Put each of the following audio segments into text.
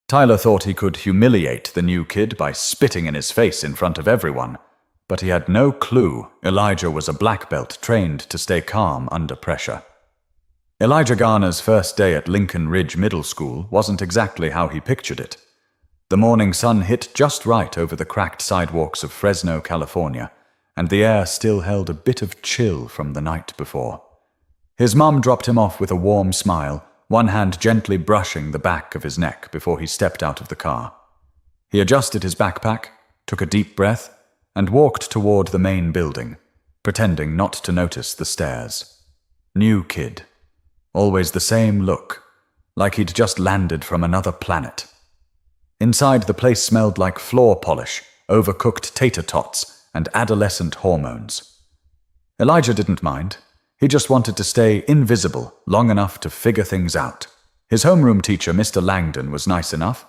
Tyler thought he could humiliate the new kid by spitting in his face in front of everyone, but he had no clue Elijah was a black belt trained to stay calm under pressure. Elijah Garner's first day at Lincoln Ridge Middle School wasn't exactly how he pictured it. The morning sun hit just right over the cracked sidewalks of Fresno, California, and the air still held a bit of chill from the night before. His mom dropped him off with a warm smile, one hand gently brushing the back of his neck before he stepped out of the car. He adjusted his backpack, took a deep breath, and walked toward the main building, pretending not to notice the stairs. New kid. Always the same look, like he'd just landed from another planet. Inside, the place smelled like floor polish, overcooked tater tots, and adolescent hormones. Elijah didn't mind. He just wanted to stay invisible long enough to figure things out. His homeroom teacher, Mr. Langdon, was nice enough.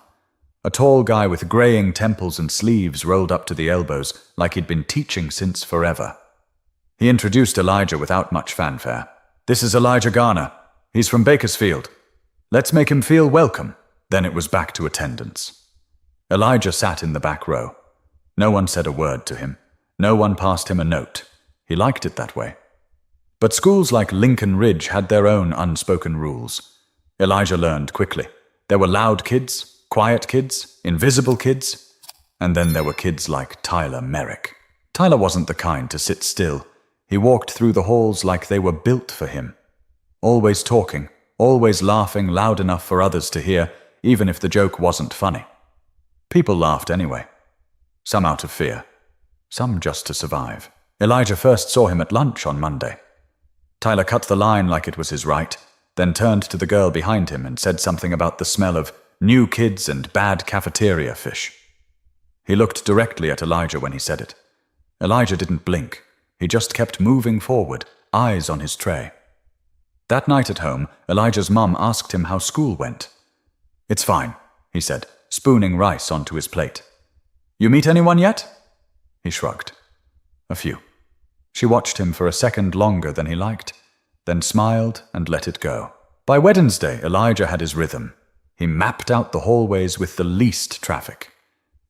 A tall guy with graying temples and sleeves rolled up to the elbows like he'd been teaching since forever. He introduced Elijah without much fanfare. "This is Elijah Garner. He's from Bakersfield. Let's make him feel welcome." Then it was back to attendance. Elijah sat in the back row. No one said a word to him. No one passed him a note. He liked it that way. But schools like Lincoln Ridge had their own unspoken rules. Elijah learned quickly. There were loud kids, quiet kids, invisible kids, and then there were kids like Tyler Merrick. Tyler wasn't the kind to sit still. He walked through the halls like they were built for him. Always talking, always laughing loud enough for others to hear, even if the joke wasn't funny. People laughed anyway. Some out of fear, some just to survive. Elijah first saw him at lunch on Monday. Tyler cut the line like it was his right, then turned to the girl behind him and said something about the smell of new kids and bad cafeteria fish. He looked directly at Elijah when he said it. Elijah didn't blink. He just kept moving forward, eyes on his tray. That night at home, Elijah's mom asked him how school went. "It's fine," he said, spooning rice onto his plate. "You meet anyone yet?" He shrugged. "A few." She watched him for a second longer than he liked, then smiled and let it go. By Wednesday, Elijah had his rhythm. He mapped out the hallways with the least traffic.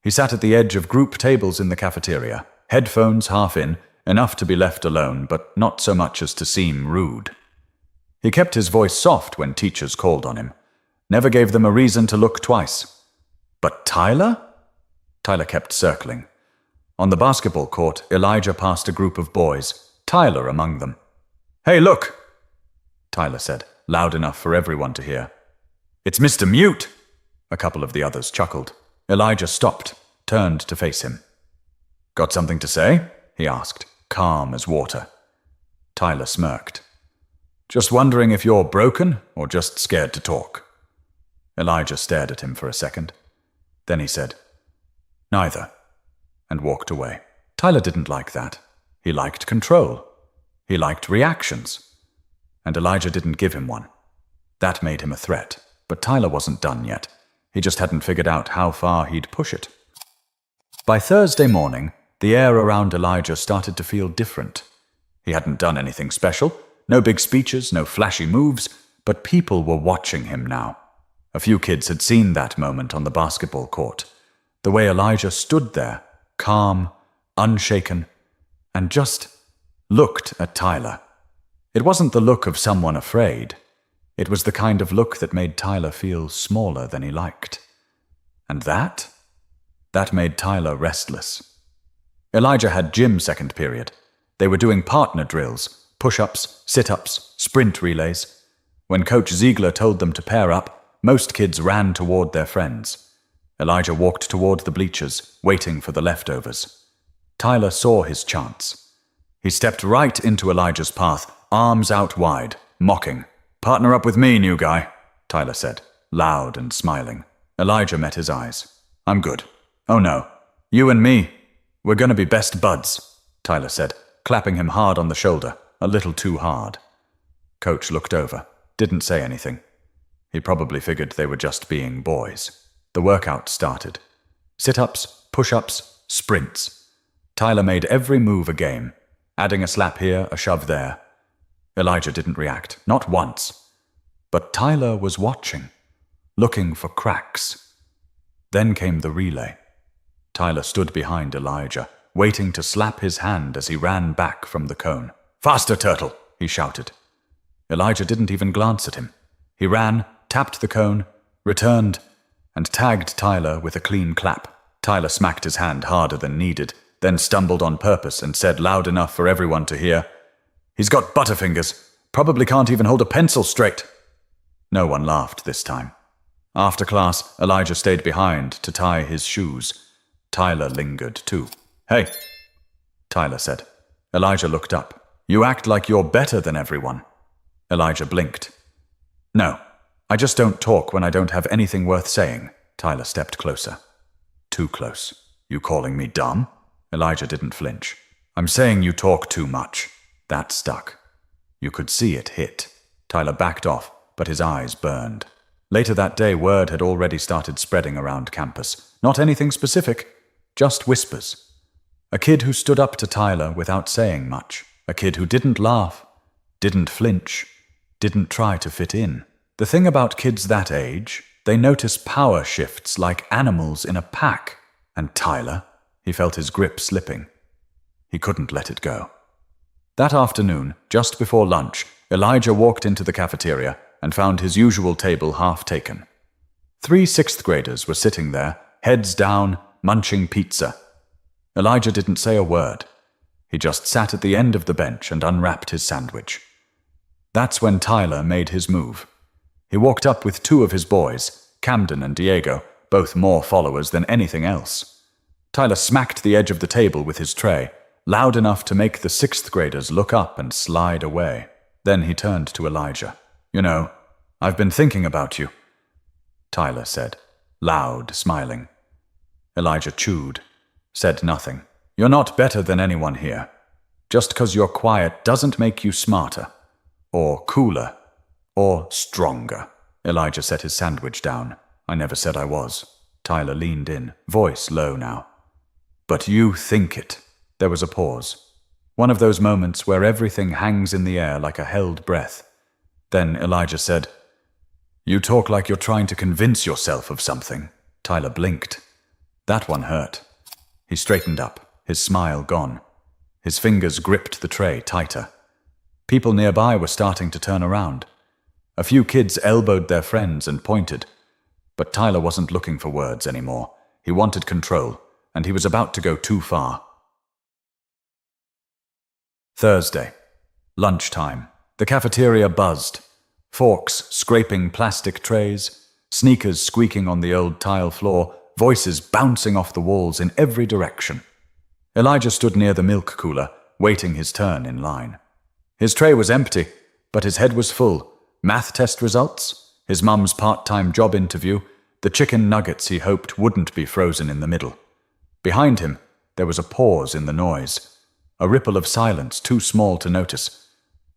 He sat at the edge of group tables in the cafeteria, headphones half in, enough to be left alone, but not so much as to seem rude. He kept his voice soft when teachers called on him, never gave them a reason to look twice. But Tyler? Tyler kept circling. On the basketball court, Elijah passed a group of boys, Tyler among them. "Hey, look!" Tyler said, loud enough for everyone to hear. "It's Mr. Mute!" A couple of the others chuckled. Elijah stopped, turned to face him. "Got something to say?" he asked, calm as water. Tyler smirked. "Just wondering if you're broken or just scared to talk." Elijah stared at him for a second. Then he said, "Neither," and walked away. Tyler didn't like that. He liked control. He liked reactions. And Elijah didn't give him one. That made him a threat. But Tyler wasn't done yet. He just hadn't figured out how far he'd push it. By Thursday morning, the air around Elijah started to feel different. He hadn't done anything special. No big speeches, no flashy moves, but people were watching him now. A few kids had seen that moment on the basketball court. The way Elijah stood there, calm, unshaken, and just looked at Tyler. It wasn't the look of someone afraid. It was the kind of look that made Tyler feel smaller than he liked. And that made Tyler restless. Elijah had gym second period. They were doing partner drills, push-ups, sit-ups, sprint relays. When Coach Ziegler told them to pair up, most kids ran toward their friends. Elijah walked toward the bleachers, waiting for the leftovers. Tyler saw his chance. He stepped right into Elijah's path, arms out wide, mocking. "Partner up with me, new guy," Tyler said, loud and smiling. Elijah met his eyes. "I'm good." "Oh no, you and me, we're gonna be best buds," Tyler said, clapping him hard on the shoulder, a little too hard. Coach looked over, didn't say anything. He probably figured they were just being boys. The workout started. Sit-ups, push-ups, sprints. Tyler made every move a game, adding a slap here, a shove there. Elijah didn't react, not once. But Tyler was watching, looking for cracks. Then came the relay. Tyler stood behind Elijah, waiting to slap his hand as he ran back from the cone. "Faster, Turtle!" he shouted. Elijah didn't even glance at him. He ran, tapped the cone, returned, and tagged Tyler with a clean clap. Tyler smacked his hand harder than needed, then stumbled on purpose and said loud enough for everyone to hear, "He's got butterfingers. Probably can't even hold a pencil straight." No one laughed this time. After class, Elijah stayed behind to tie his shoes. Tyler lingered too. "Hey," Tyler said. Elijah looked up. "You act like you're better than everyone." Elijah blinked. "No, I just don't talk when I don't have anything worth saying." Tyler stepped closer. "Too close. You calling me dumb?" Elijah didn't flinch. "I'm saying you talk too much." That stuck. You could see it hit. Tyler backed off, but his eyes burned. Later that day, word had already started spreading around campus. Not anything specific, just whispers. A kid who stood up to Tyler without saying much. A kid who didn't laugh, didn't flinch, didn't try to fit in. The thing about kids that age, they notice power shifts like animals in a pack. And Tyler, he felt his grip slipping. He couldn't let it go. That afternoon, just before lunch, Elijah walked into the cafeteria and found his usual table half taken. 3 sixth graders were sitting there, heads down, munching pizza. Elijah didn't say a word. He just sat at the end of the bench and unwrapped his sandwich. That's when Tyler made his move. He walked up with 2 of his boys, Camden and Diego, both more followers than anything else. Tyler smacked the edge of the table with his tray, loud enough to make the 6th graders look up and slide away. Then he turned to Elijah. "You know, I've been thinking about you," Tyler said, loud, smiling. Elijah chewed, said nothing. "You're not better than anyone here. Just 'cause you're quiet doesn't make you smarter, or cooler, or stronger." Elijah set his sandwich down. "I never said I was." Tyler leaned in, voice low now. "But you think it." There was a pause. One of those moments where everything hangs in the air like a held breath. Then Elijah said, "You talk like you're trying to convince yourself of something." Tyler blinked. That one hurt. He straightened up, his smile gone. His fingers gripped the tray tighter. People nearby were starting to turn around. A few kids elbowed their friends and pointed. But Tyler wasn't looking for words anymore. He wanted control, and he was about to go too far. Thursday. Lunchtime. The cafeteria buzzed. Forks scraping plastic trays, sneakers squeaking on the old tile floor, voices bouncing off the walls in every direction. Elijah stood near the milk cooler, waiting his turn in line. His tray was empty, but his head was full. Math test results, his mum's part-time job interview, the chicken nuggets he hoped wouldn't be frozen in the middle. Behind him, there was a pause in the noise, a ripple of silence too small to notice,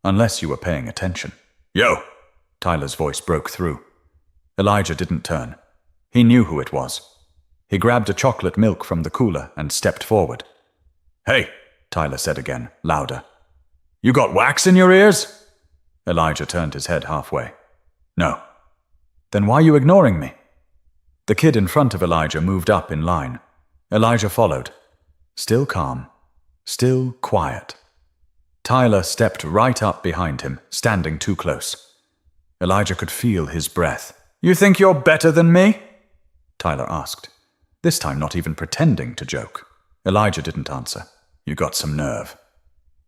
unless you were paying attention. "Yo!" Tyler's voice broke through. Elijah didn't turn. He knew who it was. He grabbed a chocolate milk from the cooler and stepped forward. "Hey," Tyler said again, louder. "You got wax in your ears?" Elijah turned his head halfway. "No." "Then why are you ignoring me?" The kid in front of Elijah moved up in line. Elijah followed. Still calm. Still quiet. Tyler stepped right up behind him, standing too close. Elijah could feel his breath. "You think you're better than me?" Tyler asked, this time not even pretending to joke. Elijah didn't answer. "You got some nerve,"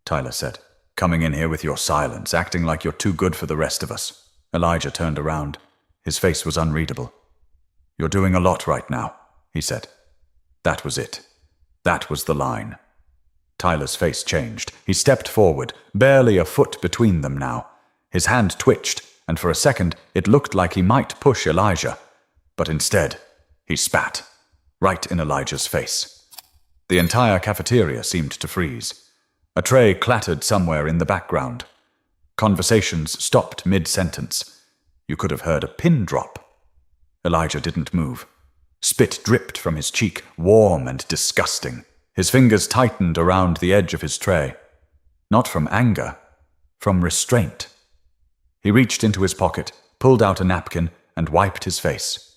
Tyler said, "coming in here with your silence, acting like you're too good for the rest of us." Elijah turned around. His face was unreadable. "You're doing a lot right now," he said. That was it. That was the line. Tyler's face changed. He stepped forward, barely a foot between them now. His hand twitched, and for a second it looked like he might push Elijah. But instead, he spat, right in Elijah's face. The entire cafeteria seemed to freeze. A tray clattered somewhere in the background. Conversations stopped mid-sentence. You could have heard a pin drop. Elijah didn't move. Spit dripped from his cheek, warm and disgusting. His fingers tightened around the edge of his tray. Not from anger, from restraint. He reached into his pocket, pulled out a napkin, and wiped his face.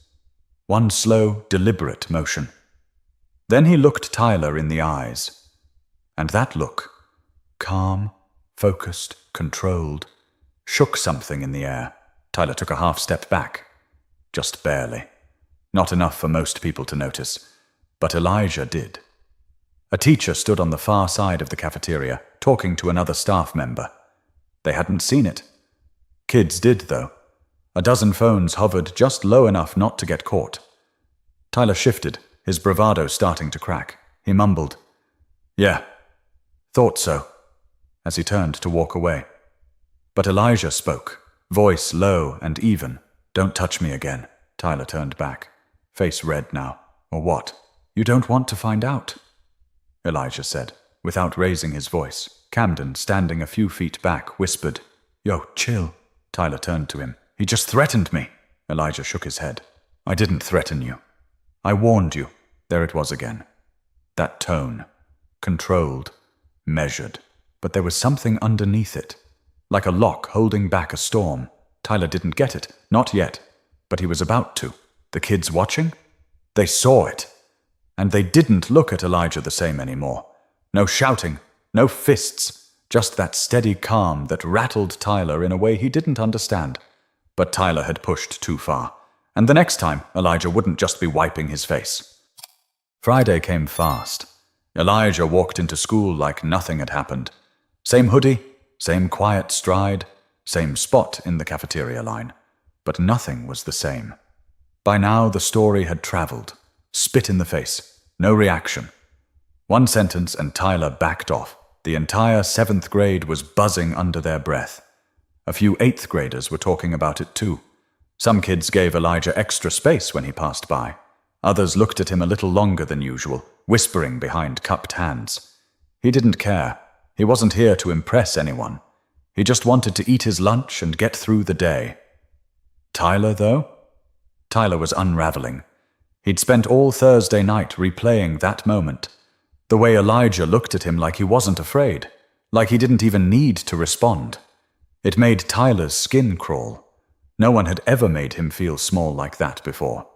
One slow, deliberate motion. Then he looked Tyler in the eyes. And that look, calm, focused, controlled, shook something in the air. Tyler took a half step back. Just barely. Not enough for most people to notice. But Elijah did. A teacher stood on the far side of the cafeteria, talking to another staff member. They hadn't seen it. Kids did, though. A dozen phones hovered just low enough not to get caught. Tyler shifted, his bravado starting to crack. He mumbled, "Yeah, thought so," as he turned to walk away. But Elijah spoke, voice low and even. "Don't touch me again." Tyler turned back, face red now. "Or what? You don't want to find out?" Elijah said, without raising his voice. Camden, standing a few feet back, whispered, "Yo, chill." Tyler turned to him. "He just threatened me." Elijah shook his head. "I didn't threaten you. I warned you." There it was again. That tone. Controlled. Measured. But there was something underneath it. Like a lock holding back a storm. Tyler didn't get it. Not yet. But he was about to. The kids watching? They saw it. And they didn't look at Elijah the same anymore. No shouting. No fists. Just that steady calm that rattled Tyler in a way he didn't understand. But Tyler had pushed too far. And the next time, Elijah wouldn't just be wiping his face. Friday came fast. Elijah walked into school like nothing had happened. Same hoodie, same quiet stride, same spot in the cafeteria line. But nothing was the same. By now the story had traveled. Spit in the face. No reaction. One sentence and Tyler backed off. The entire 7th grade was buzzing under their breath. A few 8th graders were talking about it too. Some kids gave Elijah extra space when he passed by. Others looked at him a little longer than usual, whispering behind cupped hands. He didn't care. He wasn't here to impress anyone. He just wanted to eat his lunch and get through the day. Tyler, though? Tyler was unraveling. He'd spent all Thursday night replaying that moment. The way Elijah looked at him like he wasn't afraid, like he didn't even need to respond. It made Tyler's skin crawl. No one had ever made him feel small like that before.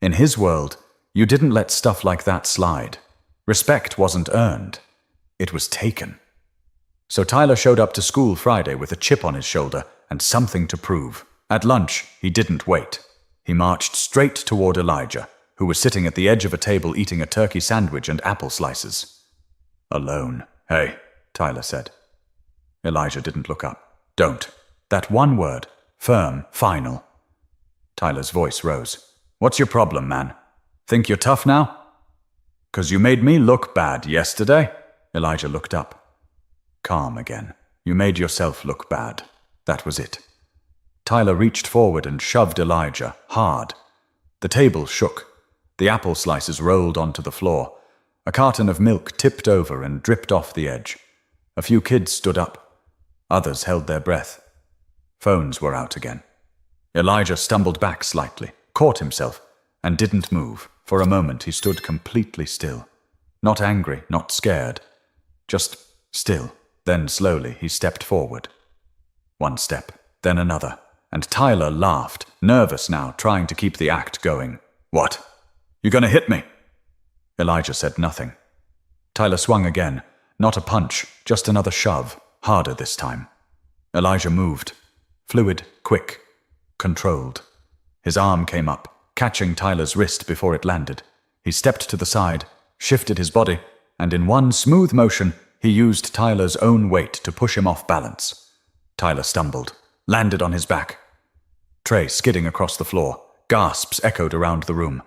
In his world, you didn't let stuff like that slide. Respect wasn't earned. It was taken. So Tyler showed up to school Friday with a chip on his shoulder and something to prove. At lunch, he didn't wait. He marched straight toward Elijah, who was sitting at the edge of a table eating a turkey sandwich and apple slices. "Alone." "Hey," Tyler said. Elijah didn't look up. "Don't." That one word. Firm, final. Tyler's voice rose. "What's your problem, man? Think you're tough now?" "'Cause you made me look bad yesterday?" Elijah looked up. Calm again. "You made yourself look bad." That was it. Tyler reached forward and shoved Elijah, hard. The table shook. The apple slices rolled onto the floor. A carton of milk tipped over and dripped off the edge. A few kids stood up. Others held their breath. Phones were out again. Elijah stumbled back slightly, caught himself, and didn't move. For a moment he stood completely still. Not angry, not scared. Just still. Then slowly he stepped forward. One step, then another, and Tyler laughed, nervous now, trying to keep the act going. "What? You gonna hit me?" Elijah said nothing. Tyler swung again. Not a punch, just another shove, harder this time. Elijah moved. Fluid, quick, controlled. His arm came up, catching Tyler's wrist before it landed. He stepped to the side, shifted his body, and in one smooth motion, he used Tyler's own weight to push him off balance. Tyler stumbled, landed on his back. Tray skidding across the floor. Gasps echoed around the room.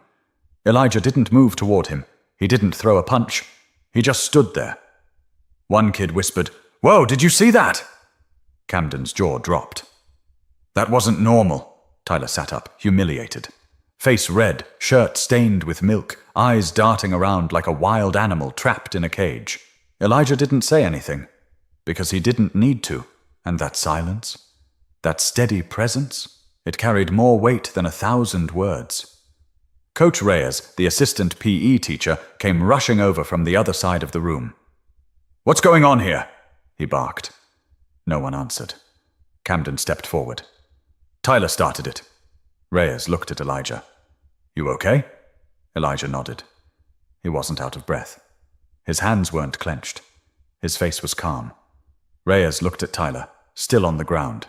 Elijah didn't move toward him. He didn't throw a punch. He just stood there. One kid whispered, "Whoa, did you see that?" Camden's jaw dropped. That wasn't normal. Tyler sat up, humiliated. Face red, shirt stained with milk, eyes darting around like a wild animal trapped in a cage. Elijah didn't say anything, because he didn't need to. And that silence, that steady presence, it carried more weight than 1,000 words. Coach Reyes, the assistant PE teacher, came rushing over from the other side of the room. "What's going on here?" he barked. No one answered. Camden stepped forward. "Tyler started it." Reyes looked at Elijah. You okay? Elijah nodded. He wasn't out of breath. His hands weren't clenched. His face was calm. Reyes looked at Tyler, still on the ground.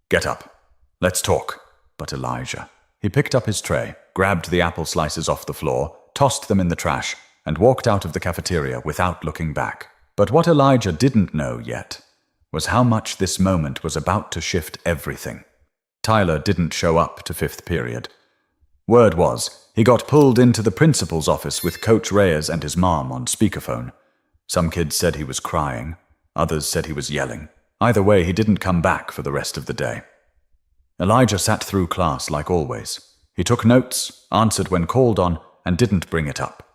Get up. Let's talk. But Elijah. He picked up his tray, grabbed the apple slices off the floor, tossed them in the trash, and walked out of the cafeteria without looking back. But what Elijah didn't know yet was how much this moment was about to shift everything. Tyler didn't show up to fifth period. Word was, he got pulled into the principal's office with Coach Reyes and his mom on speakerphone. Some kids said he was crying, others said he was yelling. Either way, he didn't come back for the rest of the day. Elijah sat through class like always. He took notes, answered when called on, and didn't bring it up.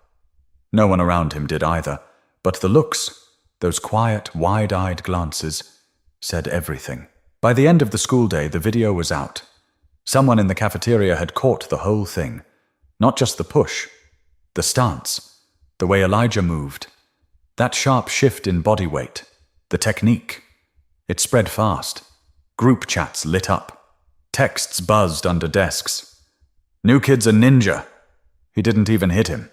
No one around him did either, but the looks, those quiet, wide-eyed glances, said everything. By the end of the school day, the video was out. Someone in the cafeteria had caught the whole thing. Not just the push, the stance, the way Elijah moved, that sharp shift in body weight, the technique. It spread fast. Group chats lit up. Texts buzzed under desks. New kid's a ninja. He didn't even hit him.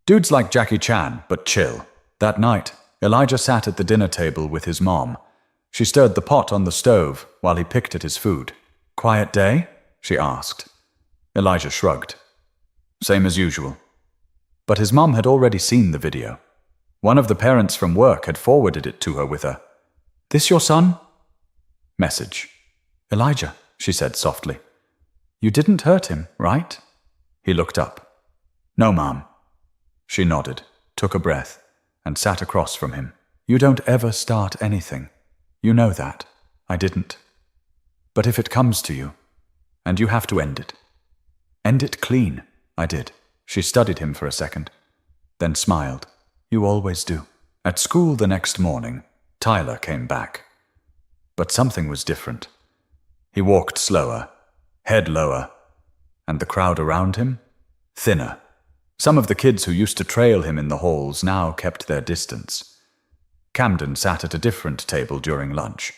Dude's like Jackie Chan, but chill. That night, Elijah sat at the dinner table with his mom. She stirred the pot on the stove while he picked at his food. Quiet day? She asked. Elijah shrugged. Same as usual. But his mom had already seen the video. One of the parents from work had forwarded it to her with a, "This your son?" message. "Elijah," she said softly. "You didn't hurt him, right?" He looked up. "No, Mom." She nodded, took a breath, and sat across from him. "You don't ever start anything. You know that. I didn't. But if it comes to you, and you have to end it. End it clean." "I did." She studied him for a second, then smiled. "You always do." At school the next morning, Tyler came back. But something was different. He walked slower, head lower, and the crowd around him, thinner. Some of the kids who used to trail him in the halls now kept their distance. Camden sat at a different table during lunch.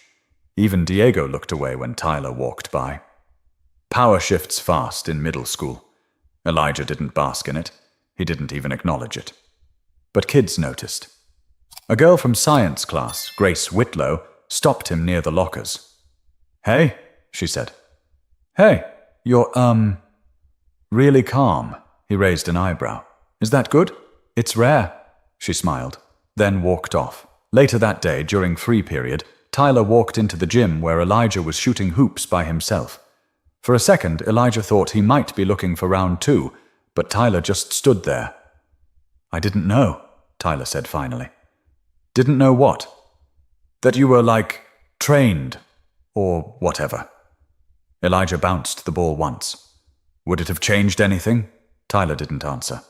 Even Diego looked away when Tyler walked by. Power shifts fast in middle school. Elijah didn't bask in it. He didn't even acknowledge it. But kids noticed. A girl from science class, Grace Whitlow, stopped him near the lockers. "Hey," she said. "Hey, you're, really calm." He raised an eyebrow. "Is that good?" "It's rare," she smiled, then walked off. Later that day, during free period, Tyler walked into the gym where Elijah was shooting hoops by himself. For a second, Elijah thought he might be looking for round 2, but Tyler just stood there. "I didn't know," Tyler said finally. "Didn't know what?" "That you were, trained, or whatever." Elijah bounced the ball once. "Would it have changed anything?" Tyler didn't answer.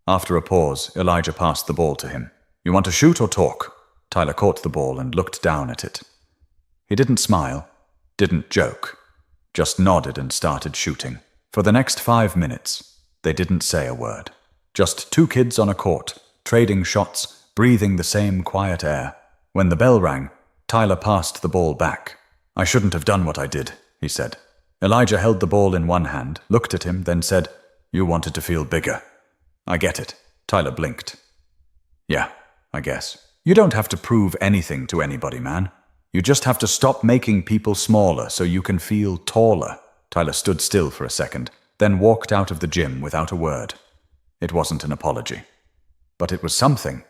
After a pause, Elijah passed the ball to him. "You want to shoot or talk?" Tyler caught the ball and looked down at it. He didn't smile, didn't joke, just nodded and started shooting. For the next 5 minutes, they didn't say a word. Just two kids on a court, trading shots, breathing the same quiet air. When the bell rang, Tyler passed the ball back. "I shouldn't have done what I did," he said. Elijah held the ball in one hand, looked at him, then said, "You wanted to feel bigger." "I get it." Tyler blinked. "Yeah, I guess. You don't have to prove anything to anybody, man. You just have to stop making people smaller so you can feel taller." Tyler stood still for a second, then walked out of the gym without a word. It wasn't an apology, but it was something.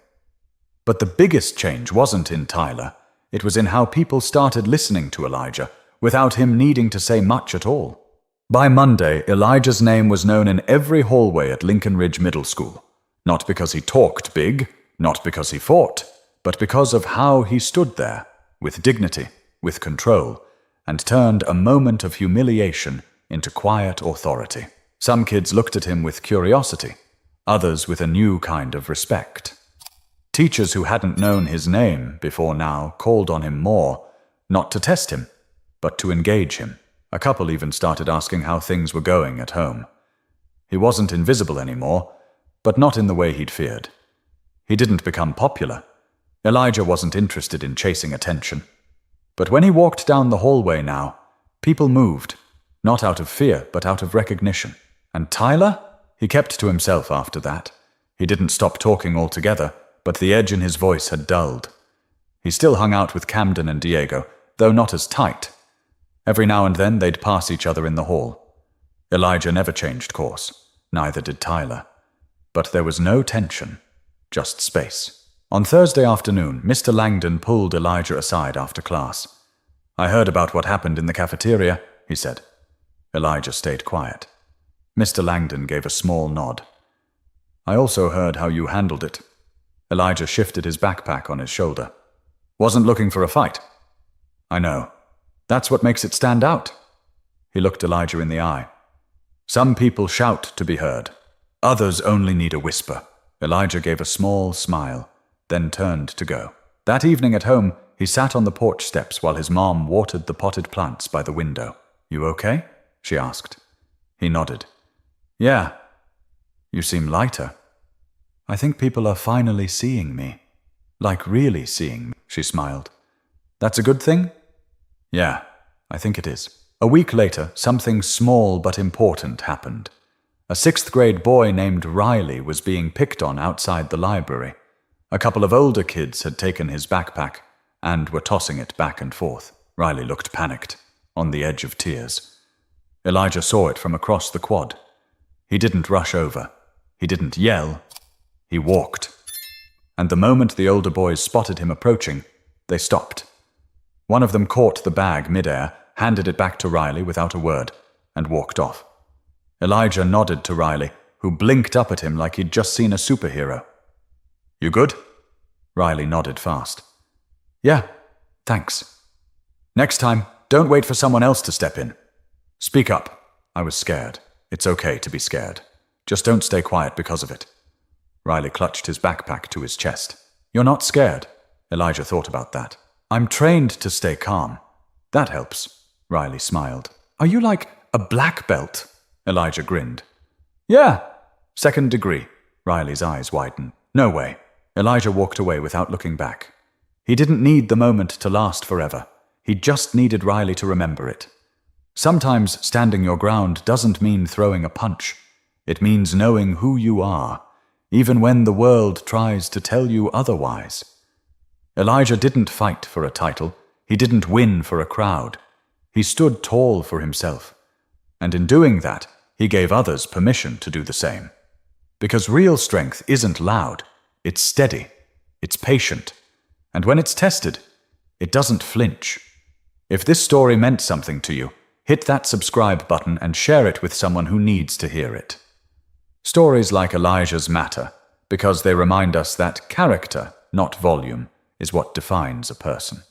But the biggest change wasn't in Tyler. It was in how people started listening to Elijah, without him needing to say much at all. By Monday, Elijah's name was known in every hallway at Lincoln Ridge Middle School. Not because he talked big, not because he fought, but because of how he stood there, with dignity, with control, and turned a moment of humiliation into quiet authority. Some kids looked at him with curiosity, others with a new kind of respect. Teachers who hadn't known his name before now called on him more, not to test him, but to engage him. A couple even started asking how things were going at home. He wasn't invisible anymore, but not in the way he'd feared. He didn't become popular. Elijah wasn't interested in chasing attention. But when he walked down the hallway now, people moved, not out of fear, but out of recognition. And Tyler? He kept to himself after that. He didn't stop talking altogether, but the edge in his voice had dulled. He still hung out with Camden and Diego, though not as tight. Every now and then they'd pass each other in the hall. Elijah never changed course, neither did Tyler. But there was no tension, just space. On Thursday afternoon, Mr. Langdon pulled Elijah aside after class. "I heard about what happened in the cafeteria," he said. Elijah stayed quiet. Mr. Langdon gave a small nod. "I also heard how you handled it." Elijah shifted his backpack on his shoulder. "Wasn't looking for a fight." "I know. That's what makes it stand out." He looked Elijah in the eye. "Some people shout to be heard. Others only need a whisper." Elijah gave a small smile, then turned to go. That evening at home, he sat on the porch steps while his mom watered the potted plants by the window. "You okay?" she asked. He nodded. "Yeah. You seem lighter." "I think people are finally seeing me. Like really seeing me," she smiled. "That's a good thing?" "Yeah, I think it is." A week later, something small but important happened. A 6th grade boy named Riley was being picked on outside the library. A couple of older kids had taken his backpack and were tossing it back and forth. Riley looked panicked, on the edge of tears. Elijah saw it from across the quad. He didn't rush over. He didn't yell. He walked. And the moment the older boys spotted him approaching, they stopped. One of them caught the bag midair, handed it back to Riley without a word, and walked off. Elijah nodded to Riley, who blinked up at him like he'd just seen a superhero. "You good?" Riley nodded fast. "Yeah, thanks. Next time, don't wait for someone else to step in. Speak up." "I was scared. It's okay to be scared. Just don't stay quiet because of it." Riley clutched his backpack to his chest. "You're not scared." Elijah thought about that. "I'm trained to stay calm. That helps." Riley smiled. "Are you like a black belt?" Elijah grinned. "Yeah, 2nd degree." Riley's eyes widened. "No way." Elijah walked away without looking back. He didn't need the moment to last forever. He just needed Riley to remember it. Sometimes standing your ground doesn't mean throwing a punch. It means knowing who you are, even when the world tries to tell you otherwise. Elijah didn't fight for a title. He didn't win for a crowd. He stood tall for himself. And in doing that, he gave others permission to do the same. Because real strength isn't loud. It's steady. It's patient. And when it's tested, it doesn't flinch. If this story meant something to you, hit that subscribe button and share it with someone who needs to hear it. Stories like Elijah's matter because they remind us that character, not volume, is what defines a person.